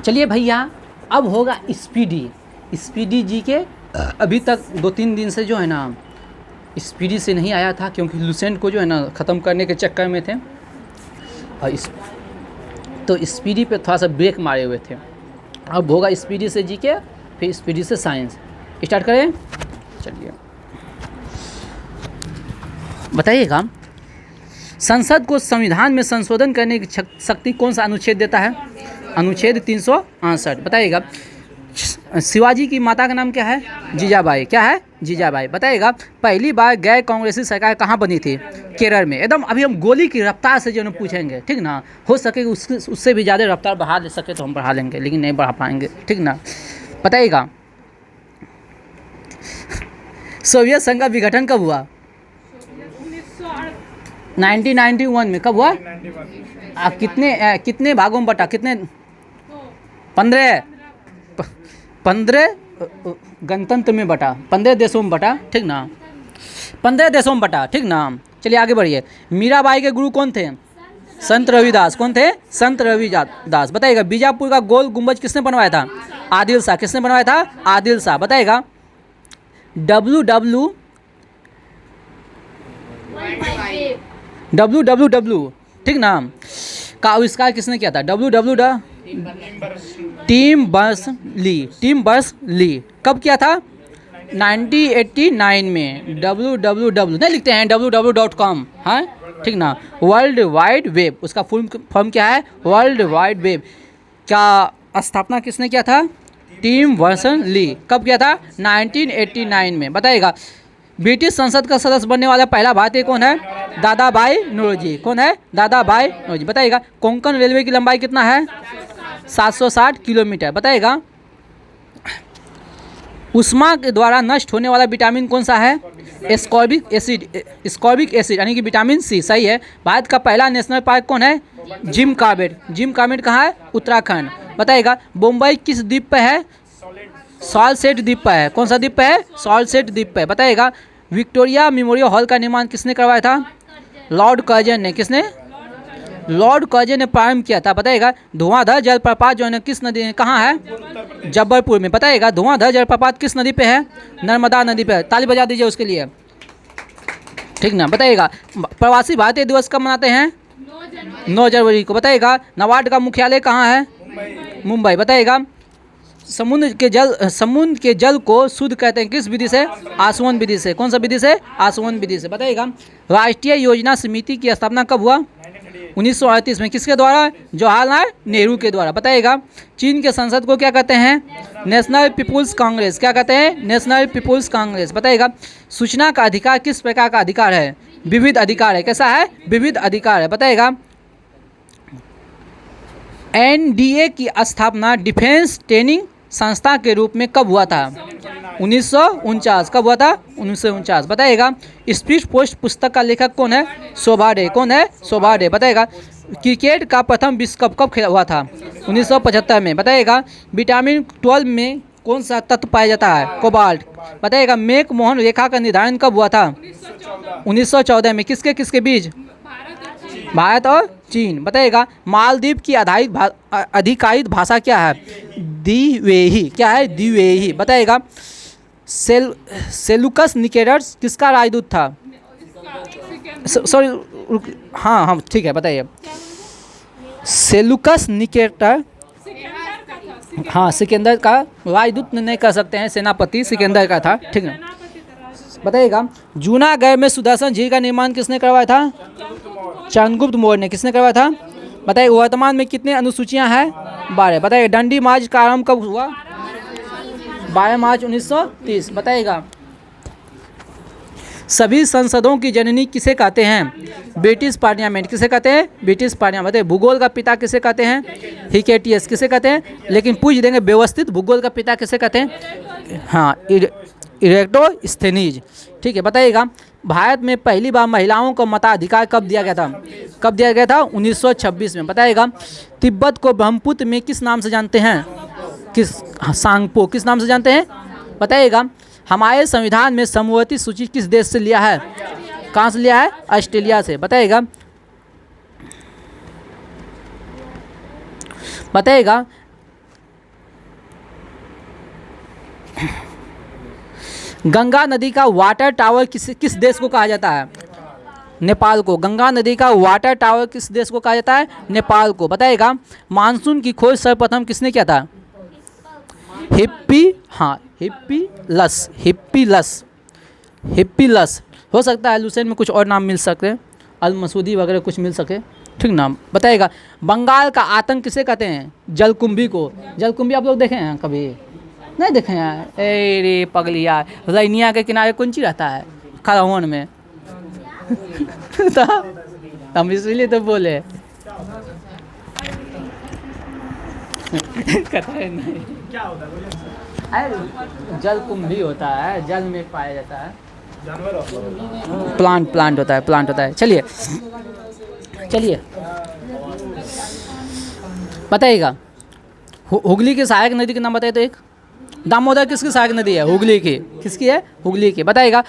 चलिए भैया, अब होगा स्पीडी। स्पीडी जी के अभी तक 2-3 दिन से जो है ना स्पीडी से नहीं आया था, क्योंकि लुसेंट को जो है ना ख़त्म करने के चक्कर में थे, और तो स्पीडी पे थोड़ा सा ब्रेक मारे हुए थे। अब होगा स्पीडी से जी के, फिर स्पीडी से साइंस। स्टार्ट करें। चलिए बताइएगा, संसद को संविधान में संशोधन करने की शक्ति कौन सा अनुच्छेद देता है? अनुच्छेद 368। बताइएगा, शिवाजी की माता का नाम क्या है? जीजाबाई। क्या है? जीजाबाई। बताइएगा, पहली बार गैर कांग्रेसी सरकार कहाँ बनी थी? केरल में। एकदम अभी हम गोली की रफ्तार से जो है पूछेंगे, ठीक ना। हो सके उससे भी ज़्यादा रफ्तार बढ़ा ले सके तो हम बढ़ा लेंगे, लेकिन नहीं बढ़ा पाएंगे, ठीक ना। बताइएगा, सोवियत संघ का विघटन कब हुआ? 1991 में। कब हुआ? कितने भागों में बटा? कितने? 15 गणतंत्र में बटा, 15 देशों में बटा, ठीक ना। 15 देशों में बटा, ठीक ना। चलिए आगे बढ़िए। मीराबाई के गुरु कौन थे? संत रविदास। कौन थे? संत रविदास। बताइएगा, बीजापुर का गोल गुंबज किसने बनवाया था? आदिल शाह। किसने बनवाया था? आदिल शाह। बताइएगा, WWW, ठीक ना, का आविष्कार किसने किया था? Tim Berners Lee. कब किया था? 1989 में। WWW नहीं लिखते हैं, www.com, हाँ, ठीक ना। वर्ल्ड वाइड वेब, उसका फुल फॉर्म क्या है? वर्ल्ड वाइड वेब का स्थापना किसने किया था? Tim Berners Lee. कब किया था? 1989 में। बताइएगा, ब्रिटिश संसद का सदस्य बनने वाला पहला भारतीय कौन है? दादा भाई नौरोजी। कौन है? दादा भाई नौरोजी। बताइएगा, कोंकण रेलवे की लंबाई कितना है? 760 किलोमीटर। बताइएगा, उष्मा के द्वारा नष्ट होने वाला विटामिन कौन सा है? एस्कॉर्बिक एसिड यानी कि विटामिन सी। सही है। भारत का पहला नेशनल पार्क कौन है? जिम कॉर्बेट कहाँ है? उत्तराखंड। बताइएगा, मुंबई किस द्वीप पे है? सॉल्सेट द्वीप पर है। कौन सा द्वीप पे है? सॉल्सेट द्वीप पे। बताइएगा, विक्टोरिया मेमोरियल हॉल का निर्माण किसने करवाया था? लॉर्ड कर्जन ने। किसने? लॉर्ड कर्जन ने प्रारंभ किया था। बताइएगा, धुआंधार जलप्रपात जो है किस नदी, कहाँ है? जबलपुर में। बताइएगा, धुआंधार जलप्रपात किस नदी पे है? नर्मदा नदी पे। ताली बजा दीजिए उसके लिए, ठीक ना। बताइएगा, प्रवासी भारतीय दिवस कब मनाते हैं? 9 जनवरी को। बताइएगा, नाबार्ड का मुख्यालय कहाँ है? मुंबई। बताइएगा, समुद्र के जल को शुद्ध कहते हैं किस विधि से? आसवन विधि से। कौन सा विधि से? आसवन विधि से। बताइएगा, राष्ट्रीय योजना समिति की स्थापना कब हुआ? 1938 में। किसके द्वारा? जवाहरलाल नेहरू के द्वारा। बताइएगा, चीन के संसद को क्या कहते हैं? National People's Congress. क्या कहते हैं? National People's Congress. बताइएगा, सूचना का अधिकार किस प्रकार का अधिकार है? विविध अधिकार है। कैसा है? विविध अधिकार है। बताइएगा, NDA की स्थापना डिफेंस ट्रेनिंग संस्था के रूप में कब हुआ था? 1949। कब हुआ था? 1949। बताइएगा, स्पीड पोस्ट पुस्तक का लेखक कौन है? शोभा डे। कौन है? शोभा डे। बताइएगा, क्रिकेट का प्रथम विश्व कप कब हुआ था? 1975 में। बताइएगा, विटामिन 12 में कौन सा तत्व पाया जाता है? कोबाल्ट। बताइएगा, मेक मोहन रेखा का निर्धारण कब हुआ था? 1914 में। किसके किसके बीच? भारत और चीन। बताइएगा, मालदीव की आधिकारिक भाषा क्या है? द्विवेही। क्या है? द्विवेही। बताइएगा, सेलुकस निकेटर्स किसका राजदूत था? सॉरी, हाँ ठीक है। बताइए, सेलुकस निकेटर, हाँ सिकंदर का राजदूत नहीं कर सकते हैं, सेनापति सिकंदर का था, ठीक है। बताइएगा, जूनागढ़ में सुदर्शन झील का निर्माण किसने करवाया था? चंद्रगुप्त मौर्य ने। किसने करवाया था? बताइए, वर्तमान में कितने अनुसूचियां हैं? 12। बताइए, डंडी मार्च का आरंभ कब हुआ? 12 मार्च 1930। बताइएगा, सभी संसदों की जननी किसे कहते हैं? British parliament. किसे कहते हैं? British parliament. बताइए, भूगोल का पिता किसे कहते हैं? हिकेटियस। किसे कहते हैं? लेकिन पूछ देंगे, व्यवस्थित भूगोल का पिता किसे कहते हैं? हाँ, इरेक्टोस्थेनीज, ठीक है। बताइएगा, भारत में पहली बार महिलाओं को मताधिकार कब दिया गया था? कब दिया गया था? 1926 में। बताइएगा, तिब्बत को ब्रह्मपुत्र में किस नाम से जानते हैं? सांगपो। किस नाम से जानते हैं? बताइएगा, हमारे संविधान में समवर्ती सूची किस देश से लिया है? कहाँ से लिया है? ऑस्ट्रेलिया से। बताइएगा, गंगा नदी का वाटर टावर किस देश को कहा जाता है? नेपाल को। गंगा नदी का वाटर टावर किस देश को कहा जाता है? नेपाल को। बताइएगा मानसून की खोज सर्वप्रथम किसने किया था? हिप्पीलस। हो सकता है लुसेन में कुछ और नाम मिल सकते हैं, अल मसूदी वगैरह कुछ मिल सके, ठीक नाम। बताइएगा बंगाल का आतंक किसे कहते हैं? जलकुंभी को। जलकुंभी आप लोग देखे हैं कभी? नहीं देखे हैं? अरे पगलिया, रैनिया के किनारे कौन चीज रहता है? खरवन में। तो हम इसलिए तो बोले। नहीं क्या होता है? जलकुंभी होता है, जल में पाया जाता है, प्लांट होता है। चलिए बताइएगा हुगली की सहायक नदी के नाम बताइए तो एक। दामोदर किसकी सहायक नदी है? हुगली की। किसकी है? हुगली की। बताइएगा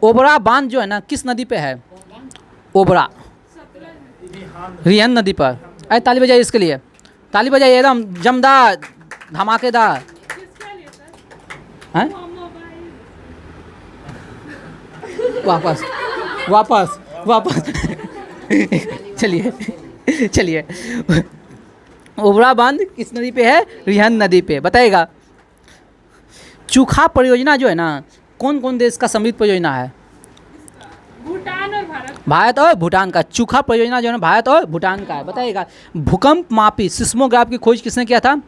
ओबरा बांध जो है ना किस नदी पे है? ओबरा, रिहन नदी पर। अरे ताली बजाइए इसके लिए, ताली बजाइए एकदम जमदार धमाकेदार। हैं? वापस चलिए ओबरा बांध किस नदी पे है? रिहन नदी पे। बताइएगा चूखा परियोजना जो है ना कौन कौन देश का समृद्ध परियोजना है? भूटान और भारत और भूटान का। चूखा परियोजना जो है ना भारत और भूटान का है। बताइएगा भूकंप मापी सिस्मोग्राफ की खोज किसने किया था?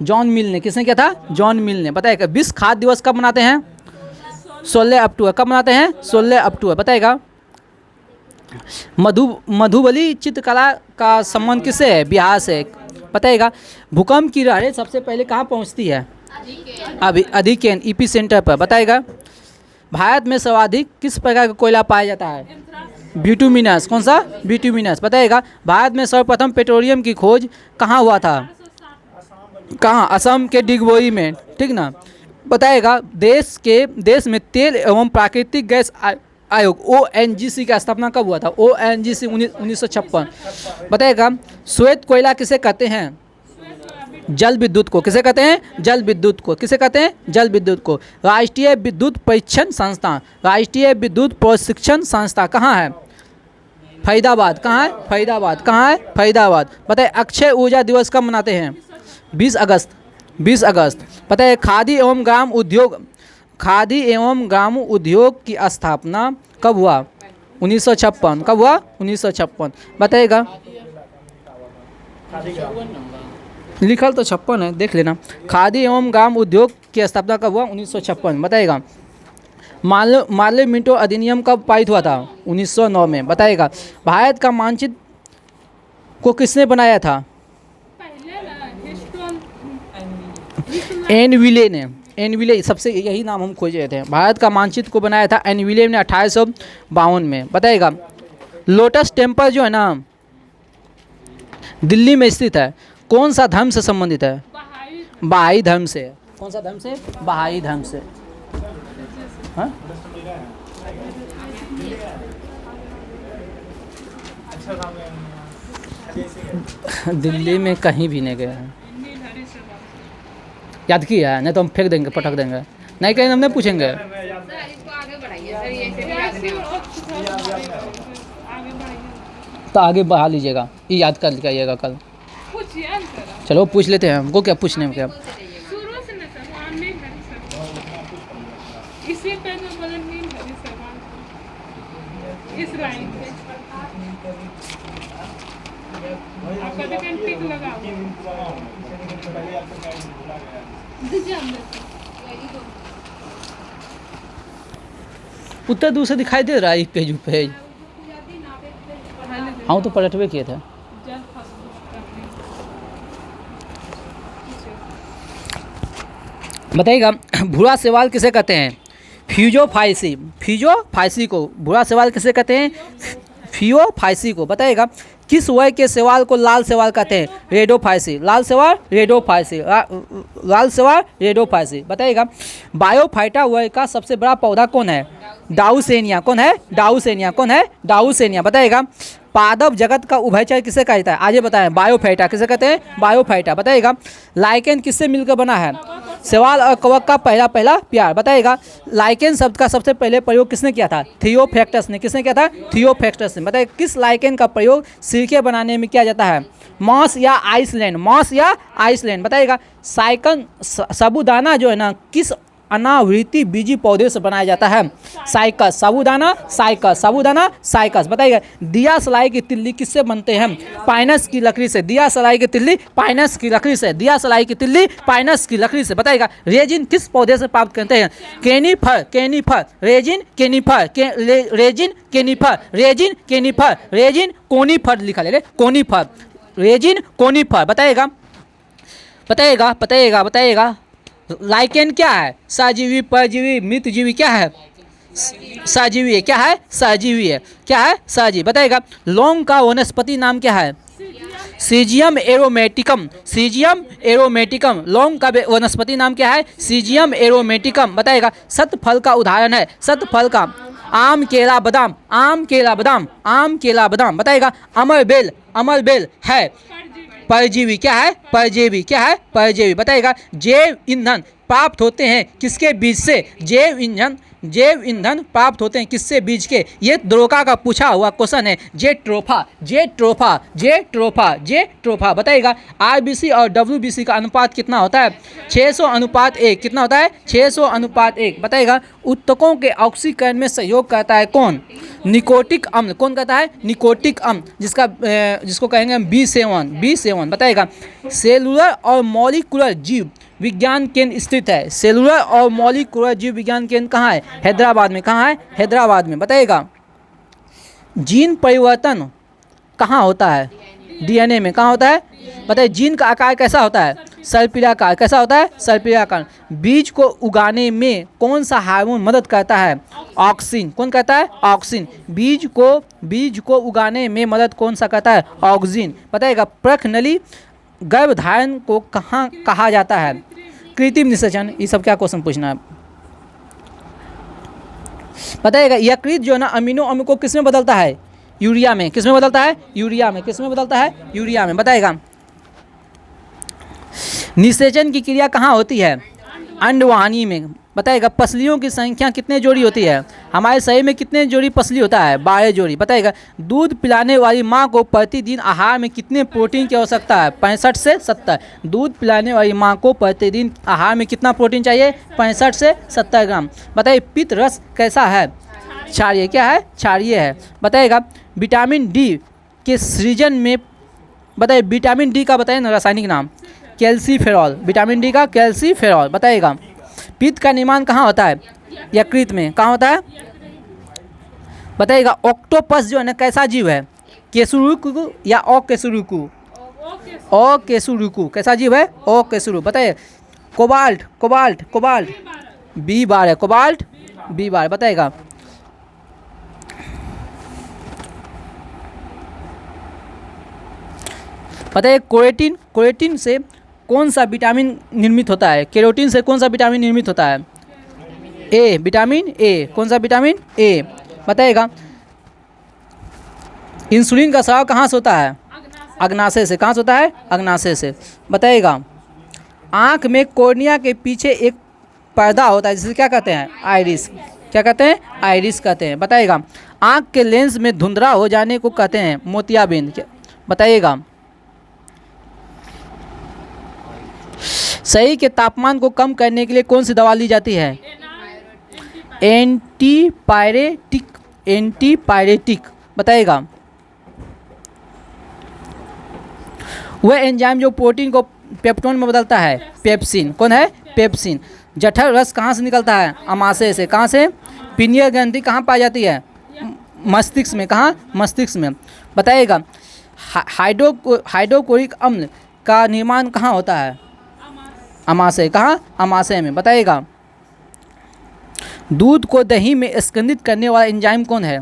जॉन मिल ने। किसने किया था? जॉन मिल ने। बताइएगा विश्व खाद्य दिवस कब मनाते हैं? 16 अक्टूबर। कब मनाते हैं? 16 अक्टूबर। बताइएगा मधुबली चित्रकला का संबंध किससे है? बिहार से। बताइएगा भूकंप की लहरें सबसे पहले कहाँ पहुँचती है? अधिकेन ईपी सेंटर पर। बताइएगा भारत में सर्वाधिक किस प्रकार का कोयला पाया जाता है? बिटुमिनस। कौन सा? बिटुमिनस। बताइएगा भारत में सर्वप्रथम पेट्रोलियम की खोज कहाँ हुआ था? कहाँ? असम के डिगबोई में, ठीक ना। बताइएगा देश में तेल एवं प्राकृतिक गैस आयोग ONGC की स्थापना कब हुआ था? ONGC 1956। बताइएगा श्वेत कोयला किसे कहते हैं? जल विद्युत को। किसे कहते हैं? जल विद्युत को। किसे कहते हैं? जल विद्युत को। राष्ट्रीय विद्युत परीक्षण संस्थान, राष्ट्रीय विद्युत प्रशिक्षण संस्था कहाँ है? फरीदाबाद। कहाँ है? फरीदाबाद। कहाँ है? फरीदाबाद। बताइए अक्षय ऊर्जा दिवस कब मनाते हैं? 20 अगस्त। 20 अगस्त। बताइए खादी एवं ग्राम उद्योग की स्थापना कब हुआ? 1956। कब हुआ? 1956। बताइएगा लिखल तो 56 है, देख लेना। खादी एवं ग्राम उद्योग की स्थापना कब हुआ? 1956। बताइएगा मार्ले मिंटो अधिनियम कब पारित हुआ था? 1909 में। बताइएगा भारत का मानचित्र को किसने बनाया था? एनविले ने। एनविले सबसे यही नाम हम खोज रहे थे। भारत का मानचित्र को बनाया था एनविले ने 1852 में। बताइएगा लोटस टेम्पल जो है ना दिल्ली में स्थित है, कौन सा धर्म से संबंधित है? बहाई धर्म से। कौन सा धर्म से? बहाई धर्म से। हाँ? दिल्ली में कहीं भी नहीं गए हैं। याद किया है? नहीं तो हम फेंक देंगे, पटक देंगे। नहीं कहीं हम नहीं पूछेंगे। तो आगे बढ़ा लीजिएगा, ये याद कर लीजिएगा कल। चलो पूछ लेते हैं। हमको क्या पूछने में क्या? उत्तर दूर से दिखाई दे रहा है पेज। हाँ तो पलटवे किए थे। बताइएगा भूरा शैवाल किसे कहते हैं? फियोफाइसी को। भूरा शैवाल किसे कहते हैं? फियोफाइसी को। बताइएगा किस वय के शैवाल को लाल शैवाल कहते हैं? रेडोफाइसी। लाल शैवाल रेडोफाइसी। बताइएगा बायोफाइटा वय का सबसे बड़ा पौधा कौन है? डाउसेनिया। कौन है? डाउसेनिया। कौन है? डाउसेनिया। बताइएगा पादप जगत का उभयचर किसे कहा जाता है? आगे बताएं। बायोफाइटा। किसे कहते हैं? बायोफाइटा। बताइएगा लाइकेन किससे मिलकर बना है? सवाल और कवक का पहला पहला प्यार, बताइएगा। लाइकेन शब्द का सबसे पहले प्रयोग किसने किया था? थियोफैक्टस ने। किसने किया था? थियोफैक्टस ने। बताइए किस लाइकेन का प्रयोग सिरके बनाने में किया जाता है? मॉस या आइसलैंड? मॉस या आइसलैंड, बताइएगा। साइकन साबूदाना जो है ना किस अनावृति बीजी पौधे से बनाया जाता है? साइकस। साबूदाना साइकस, साबूदाना साइकस, बताइएगा। दिया सलाई की तिल्ली किससे बनते हैं? पाइनस की लकड़ी से। दिया सलाई की तिल्ली पाइनस की लकड़ी से। दिया सलाई की तिल्ली पाइनस की लकड़ी से, बताइएगा। रेजिन किस पौधे से प्राप्त करते हैं? Conifer, conifer, resin conifer, resin conifer, resin conifer, resin conifer लिखा ले, कोनिफर, रेजिन कोनिफर, बताइएगा। बताइएगा बताइएगा बताइएगा। लाइकेन क्या है? सजीवी, परजीवी, मृतजीवी, क्या है? सजीवी है। क्या है? सजीवी है। क्या है? सजीव, बताइएगा। लौंग का वनस्पति नाम क्या है? Syzygium aromaticum, Syzygium aromaticum. लौंग का वनस्पति नाम क्या है? सीजियम एरोमेटिकम, बताइएगा। सतफल का उदाहरण है? सतफल का आम, केला, बादाम, आम, केला, बादाम, आम, केला, बादाम, बताइएगा। अमरबेल, अमरबेल है परजीवी, क्या है? परजीवी, क्या है? परजीवी, बताइएगा। जैव ईंधन प्राप्त होते हैं किसके बीज से? जैव ईंधन, जैव ईंधन प्राप्त होते हैं किससे? बीज के। ये द्रोका का पूछा हुआ क्वेश्चन है। जेट्रोफा, जेट्रोफा, जेट्रोफा, जेट्रोफा, बताइएगा। आरबीसी और डब्ल्यूबीसी का अनुपात कितना होता है? 600:1। कितना होता है? 600:1, बताइएगा। उत्तकों के ऑक्सीकरण में सहयोग करता है कौन? निकोटिक अम्ल। कौन कहता है? निकोटिक अम्ल, जिसको कहेंगे हम B7, B7, बताइएगा। सेलुलर और मॉलिक्यूलर जीव विज्ञान केंद्र स्थित है? सेलुलर और मॉलिक्यूलर जीव विज्ञान केंद्र कहाँ है? हैदराबाद में। कहाँ है? हैदराबाद में, बताइएगा। जीन परिवर्तन कहाँ होता है? डीएनए में। कहाँ होता है? बताइए। जीन का आकार कैसा होता है? सर्पिलाकार। कैसा होता है? सर्पिलाकार। बीज को उगाने में कौन सा हार्मोन मदद करता है? ऑक्सिन। कौन कहता है? ऑक्सिन। बीज को उगाने में मदद कौन सा करता है? ऑक्सिन, बताइएगा। प्रखनली गर्भधारण को कहाँ कहा जाता है? कृत्रिम निषेचन। ये सब क्या क्वेश्चन पूछना है, बताइएगा। यकृत जो है ना अमीनो अम्ल को किस में बदलता है? यूरिया में। किस में बदलता है? यूरिया में। किस में बदलता है? यूरिया में, बताइएगा। निषेचन की क्रिया कहाँ होती है? अंडवाहिनी में, बताइएगा। पसलियों की संख्या कितने जोड़ी होती है? हमारे शरीर में कितने जोड़ी पसली होता है? 12 जोड़ी, बताइएगा। दूध पिलाने वाली माँ को प्रतिदिन आहार में कितने प्रोटीन की आवश्यकता है? 65 से 70। दूध पिलाने वाली माँ को प्रतिदिन आहार में कितना प्रोटीन चाहिए? 65 से 70 ग्राम, बताइए। पित्त रस कैसा है? क्षारीय। क्या है? क्षारीय है, बताइएगा। विटामिन डी के सृजन में, बताइए। विटामिन डी का बताइए ना रासायनिक नाम? कैल्सीफेरॉल। विटामिन डी का कैल्सीफेरॉल, बताइएगा। पित्त का निर्माण कहाँ होता है? यकृत में। कहाँ होता है? बताइएगा। ऑक्टोपस जो है ना कैसा जीव है? केसुरुकु या अकेसुरुकु? अकेसुरुकु। कैसा जीव है? अकेसुरु, बताइए। कोबाल्ट, कोबाल्ट, कोबाल्ट बी बार है। कोबाल्ट बी बार, बताइएगा। बताइए। कोलेटिन, कोलेटिन से कौन सा विटामिन निर्मित होता है? केरोटिन से कौन सा विटामिन निर्मित होता है? ए, विटामिन ए। कौन सा विटामिन? ए, बताइएगा। इंसुलिन का स्राव कहाँ से होता है? अग्नाशय से। कहाँ से होता है? अग्नाशय से, बताइएगा। आँख में कॉर्निया के पीछे एक पर्दा होता है जिसे क्या कहते हैं? आइरिस। क्या कहते हैं? आइरिस कहते हैं, बताइएगा। आँख के लेंस में धुंधला हो जाने को कहते हैं? मोतियाबिंद, बताइएगा। शरीर के तापमान को कम करने के लिए कौन सी दवा ली जाती है? एंटीपायरेटिक, एंटीपायरेटिक, बताइएगा। वह एंजाइम जो प्रोटीन को पेप्टोन में बदलता है? पेप्सिन। कौन है? पेप्सिन। जठर रस कहाँ से निकलता है? अमाशय से। कहाँ से? पीनियल ग्रंथि कहाँ पाई जाती है? मस्तिष्क में। कहाँ? मस्तिष्क में, बताइएगा। हाइड्रोक्लोरिक अम्ल का निर्माण कहाँ होता है? अमाशय। कहाँ? अमाशय में, बताइएगा। दूध को दही में स्कंदित करने वाला एंजाइम कौन है?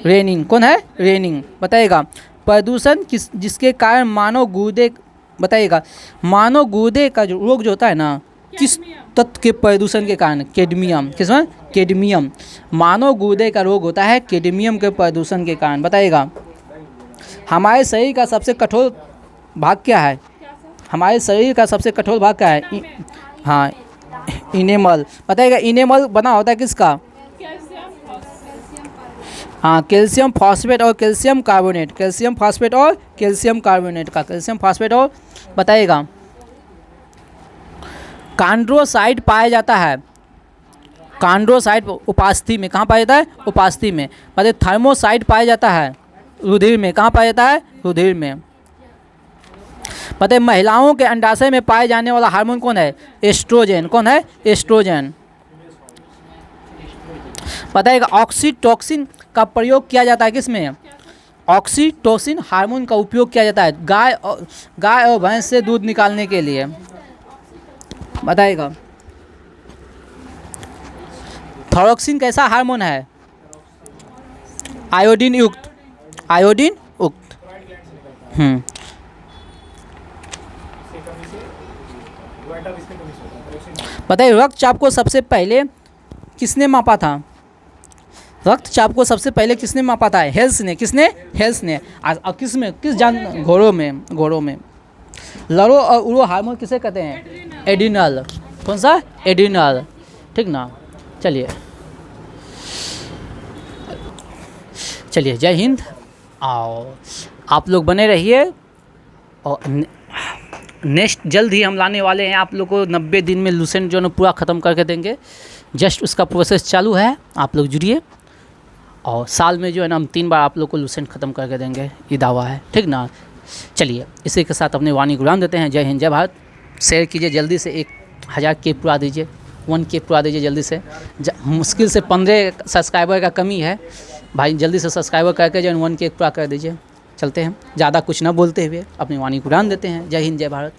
रेनिन। कौन है? रेनिन, बताइएगा। प्रदूषण जिसके कारण मानव गुर्दे, बताइएगा। मानव गुर्दे का जो रोग जो होता है ना, किस तत्व के प्रदूषण के कारण? कैडमियम। किसमें? कैडमियम। मानव गुर्दे का रोग होता है कैडमियम के प्रदूषण के कारण, बताइएगा। हमारे शरीर का सबसे कठोर भाग क्या है? हमारे शरीर का सबसे कठोर भाग क्या है? हाँ, इनेमल। बताइएगा इनेमल बना होता है किसका? Calcium phosphate. हाँ, कैल्शियम फॉस्फेट और कैल्शियम कार्बोनेट, कैल्शियम फॉस्फेट और कैल्शियम कार्बोनेट का, कैल्शियम फॉस्फेट। और बताइएगा कॉन्ड्रोसाइट पाया जाता है, कॉन्ड्रोसाइट उपास्थि में, कहाँ पाया जाता है? उपास्थि में। बताइए थर्मोसाइट पाया जाता है रुधिर में, कहाँ पाया जाता है? रुधिर में। बताइए महिलाओं के अंडाशय में पाए जाने वाला हार्मोन कौन है? एस्ट्रोजन। कौन है? एस्ट्रोजन। बताइएगा ऑक्सीटोसिन का प्रयोग किया जाता है किसमें? ऑक्सीटोसिन हार्मोन का उपयोग किया जाता है गाय और भैंस से दूध निकालने के लिए। बताइएगा थायरोक्सिन कैसा हार्मोन है? आयोडीन युक्त, आयोडीन युक्त। बताइए रक्तचाप को सबसे पहले किसने मापा था? रक्तचाप को सबसे पहले किसने मापा था? हेल्स ने। किसने? हेल्स ने। किस में? किस जान? घोड़ों में, घोड़ों में। लरो और उरो हार्मोन किसे कहते हैं? एड्रिनल। कौन सा? एड्रिनल। ठीक ना। चलिए चलिए, जय हिंद। और आप लोग बने रहिए और नेक्स्ट जल्द ही हम लाने वाले हैं आप लोग को 90 दिन में लूसेंट जो है पूरा ख़त्म करके देंगे। जस्ट उसका प्रोसेस चालू है, आप लोग जुड़िए। और साल में जो है ना हम 3 बार आप लोग को लूसेंट ख़त्म करके देंगे, ये दावा है। ठीक ना। चलिए इसी के साथ अपनी वाणी गुलाम देते हैं। जय हिंद, जय भारत। शेयर कीजिए जल्दी से, 1000 के पूरा दीजिए, 1K पूरा दीजिए जल्दी से। मुश्किल से 15 सब्सक्राइबर का कमी है भाई, जल्दी से सब्सक्राइबर करके जो 1K पूरा कर दीजिए। चलते हैं, ज़्यादा कुछ ना बोलते हुए अपनी वाणी गुलाम देते हैं। जय हिंद, जय भारत।